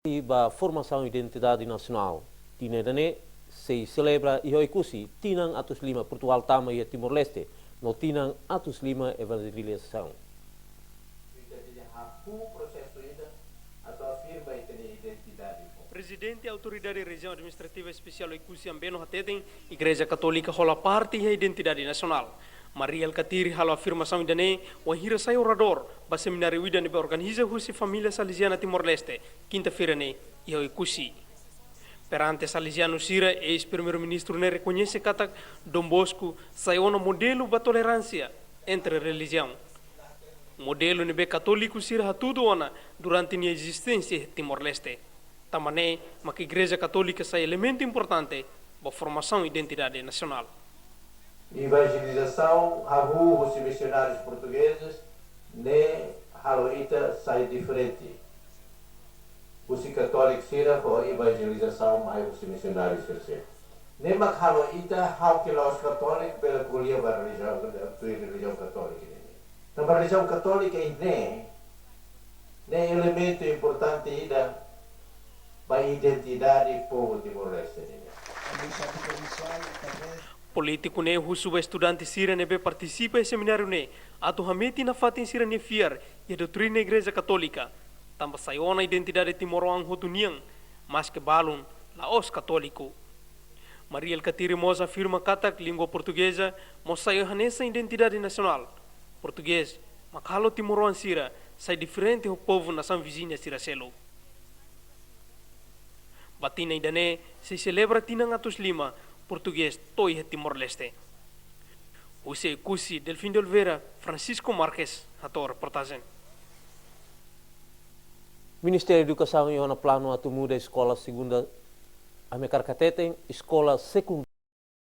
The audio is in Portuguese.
Da formação identidade nacional tinedane se celebra e ikusi tinang atus lima Portugal tama e Timor-Leste no tinang atus lima evangelização. Presidente da Autoridade Região Administrativa Especial Ikusi Ambeno Hateten, Igreja Católica rola parte da identidade nacional. Maria Alcatiri halo afirmação idane wahira sai orador ba seminário idane be organiza husi família salesiana Timor-Leste quinta-feira ne e Ikusi. Perante salesiano Sira ex-primeiro-ministro ne reconhece kata Dom Bosco sai ono modelo ba tolerância entre religião. Modelo ne be católico Sira tudo ona durante a existência Timor-Leste. Tamane, mas a Igreja Católica é elemento importante para a formação e identidade nacional. Evangelização, os missionários portugueses, ne haloita sai diferente. Os católicos sira for evangelização, mais os missionários sira. Ne mak haloita hau que os católicos pela colia da religião católica. Na religião católica ne elemento importante da para a identidade do povo Timor-Leste. Político ne husu estudante sira ne be participa em seminário ne atu hameti na fatin sira ne fiar e a doutrina Igreja Católica tamba sayona identidade timoroang hotuniang mas que balun la os católico. Maria Alcatiri Moza afirma katak língua portuguesa mo sayo hanesa identidade nacional português makalo timoroang sira sai diferente o povo nação vizinha sira selo. Batina idane se celebra tinang atus lima português toi Timor-Leste. Use Ikusi Delfim de Oliveira, Francisco Marques, ator reportagem. Ministério da Educação e plano atu muda escola segunda a Mekarkateten, escola secundária